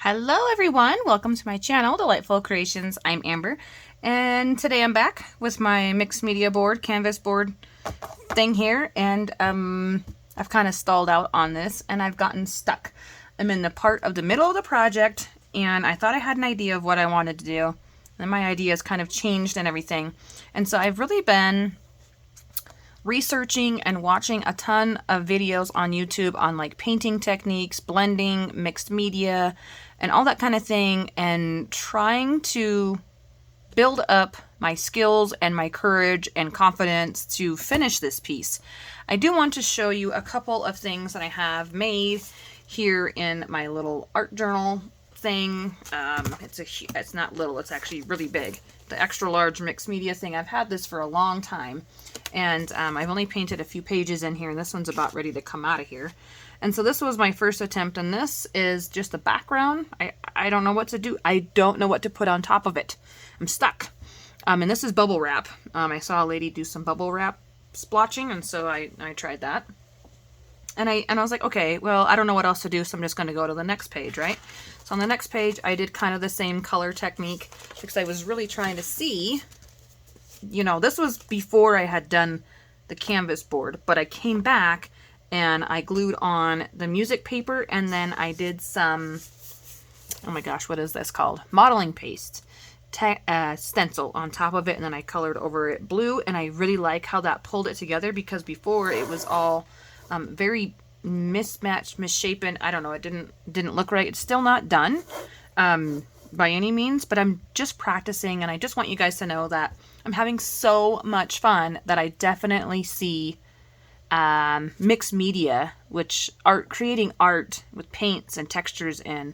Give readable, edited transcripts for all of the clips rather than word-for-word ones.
Hello everyone, welcome to my channel, Delightful Creations. I'm Amber, and today I'm back with my mixed media board, canvas board thing here, and I've kind of stalled out on this and I've gotten stuck. I'm in the part of the middle of the project and I thought I had an idea of what I wanted to do, and my idea has kind of changed and everything. And so I've really been researching and watching a ton of videos on YouTube on like painting techniques, blending, mixed media, and all that kind of thing, and trying to build up my skills and my courage and confidence to finish this piece. I do want to show you a couple of things that I have made here in my little art journal thing. It's not little, it's actually really big. The extra large mixed media thing. I've had this for a long time, and I've only painted a few pages in here, and this one's about ready to come out of here. And so this was my first attempt, and this is just a background. I don't know what to do. I don't know what to put on top of it. I'm stuck. And this is bubble wrap. I saw a lady do some bubble wrap splotching, and so I tried that. And I was like, okay, well, I don't know what else to do, so I'm just going to go to the next page, right? So on the next page, I did kind of the same color technique because I was really trying to see, you know, this was before I had done the canvas board, but I came back and I glued on the music paper, and then I did some, oh my gosh, what is this called? Modeling paste. Stencil on top of it, and then I colored over it blue, and I really like how that pulled it together, because before it was all very mismatched, misshapen. I don't know, it didn't look right. It's still not done by any means, but I'm just practicing, and I just want you guys to know that I'm having so much fun that I definitely see mixed media, which creating art with paints and textures and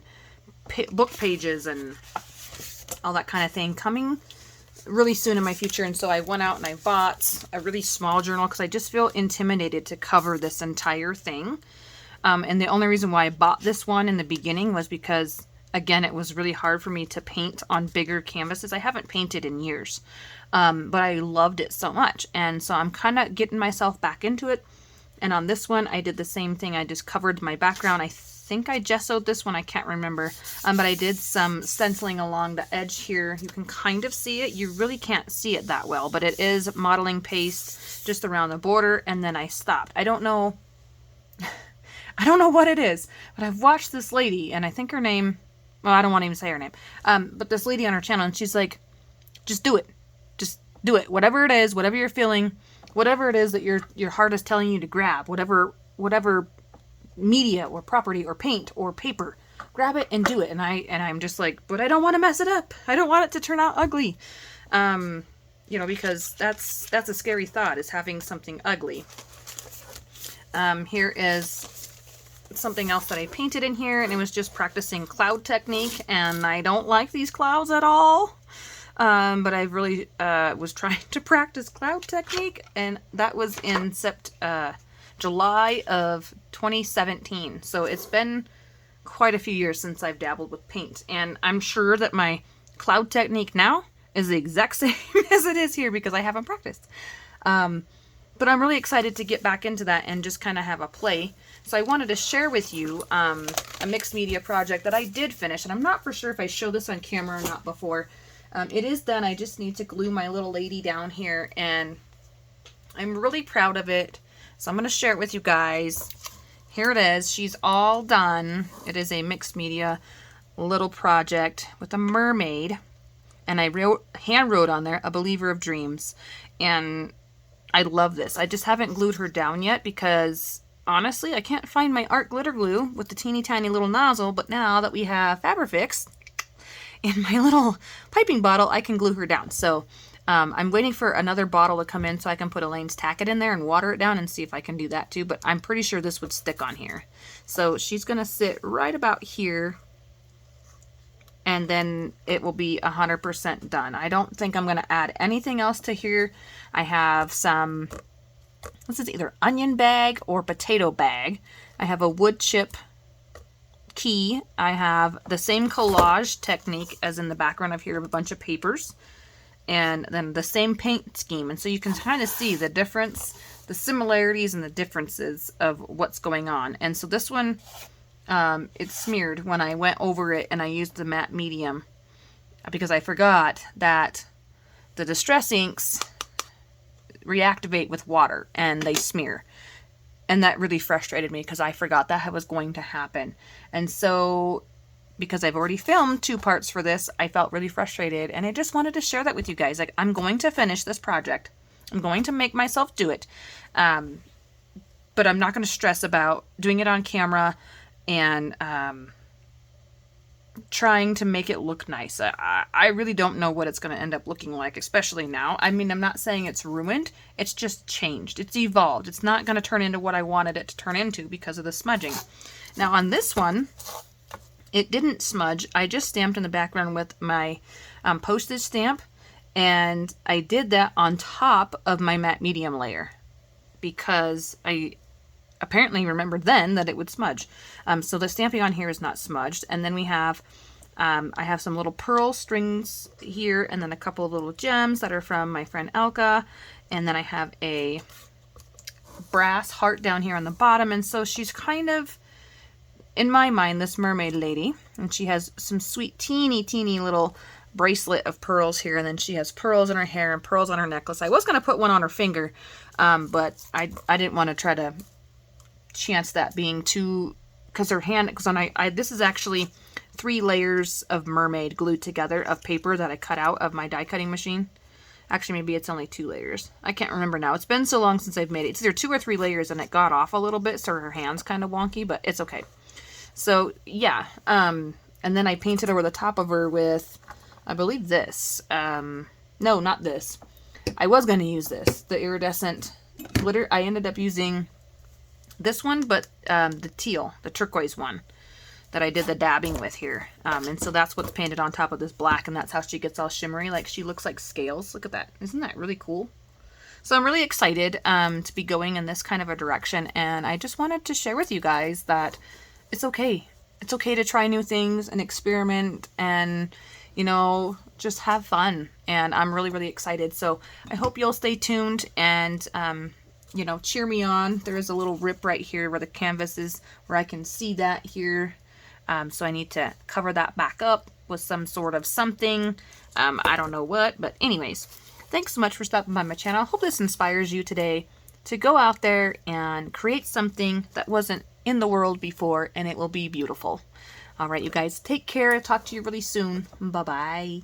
book pages and all that kind of thing coming really soon in my future. And so I went out and I bought a really small journal because I just feel intimidated to cover this entire thing. And the only reason why I bought this one in the beginning was because, again, it was really hard for me to paint on bigger canvases. I haven't painted in years, but I loved it so much. And so I'm kind of getting myself back into it. And on this one, I did the same thing. I just covered my background. I think I gessoed this one. I can't remember. But I did some stenciling along the edge here. You can kind of see it. You really can't see it that well, but it is modeling paste just around the border. And then I stopped. I don't know. I don't know what it is, but I've watched this lady, and I think her name, well, I don't want to even say her name. But this lady on her channel, and she's like, just do it. Just do it. Whatever it is, whatever you're feeling, whatever it is that your heart is telling you to grab, whatever media or property or paint or paper, grab it and do it. And I'm just like, but I don't want to mess it up. I don't want it to turn out ugly. You know, because that's a scary thought, is having something ugly. Here is something else that I painted in here, and it was just practicing cloud technique, and I don't like these clouds at all. But I really was trying to practice cloud technique, and that was in July of 2017. So it's been quite a few years since I've dabbled with paint, and I'm sure that my cloud technique now is the exact same as it is here because I haven't practiced. But I'm really excited to get back into that and just kind of have a play. So I wanted to share with you a mixed media project that I did finish, and I'm not for sure if I showed this on camera or not before. It is done. I just need to glue my little lady down here, and I'm really proud of it. So I'm going to share it with you guys. Here it is. She's all done. It is a mixed media little project with a mermaid, and I hand wrote on there, "A Believer of Dreams." And I love this. I just haven't glued her down yet because, honestly, I can't find my art glitter glue with the teeny tiny little nozzle, but now that we have Fabrifix in my little piping bottle, I can glue her down. So I'm waiting for another bottle to come in so I can put Elaine's Tack-It in there and water it down and see if I can do that too, but I'm pretty sure this would stick on here. So she's going to sit right about here, and then it will be 100% done. I don't think I'm going to add anything else to here. I have some, this is either onion bag or potato bag. I have a wood chip key. I have the same collage technique as in the background of here, of a bunch of papers, and then the same paint scheme. And so you can kind of see the difference, the similarities and the differences of what's going on. And so this one it smeared when I went over it and I used the matte medium, because I forgot that the Distress inks reactivate with water and they smear. And that really frustrated me because I forgot that was going to happen. And so, because I've already filmed 2 parts for this, I felt really frustrated, and I just wanted to share that with you guys. Like, I'm going to finish this project. I'm going to make myself do it. But I'm not going to stress about doing it on camera and trying to make it look nice. I really don't know what it's going to end up looking like, especially now. I mean, I'm not saying it's ruined. It's just changed. It's evolved. It's not going to turn into what I wanted it to turn into because of the smudging. Now, on this one, it didn't smudge. I just stamped in the background with my postage stamp, and I did that on top of my matte medium layer because I apparently remembered then that it would smudge. So the stamping on here is not smudged. And then we have, I have some little pearl strings here, and then a couple of little gems that are from my friend Elka. And then I have a brass heart down here on the bottom. And so she's kind of, in my mind, this mermaid lady. And she has some sweet teeny little bracelet of pearls here, and then she has pearls in her hair and pearls on her necklace. I was going to put one on her finger, but I didn't want to try to chance that being too, because her hand, because this is actually 3 layers of mermaid glued together of paper that I cut out of my die cutting machine. Actually, maybe it's only 2 layers. I can't remember now. It's been so long since I've made it. It's either 2 or 3 layers, and it got off a little bit, so her hand's kind of wonky, but it's okay. So yeah, and then I painted over the top of her with, I believe this. No, not this. I was going to use this, the iridescent glitter. I ended up using this one, but the teal, the turquoise one that I did the dabbing with here. And so that's what's painted on top of this black, and that's how she gets all shimmery. Like, she looks like scales. Look at that. Isn't that really cool? So I'm really excited to be going in this kind of a direction, and I just wanted to share with you guys that it's okay. It's okay to try new things and experiment and, you know, just have fun. And I'm really excited. So I hope you'll stay tuned and, you know, cheer me on. There is a little rip right here where the canvas is, where I can see that here. So I need to cover that back up with some sort of something. I don't know what, but anyways, thanks so much for stopping by my channel. I hope this inspires you today to go out there and create something that wasn't in the world before, and it will be beautiful. All right, you guys, take care. Talk to you really soon. Bye-bye.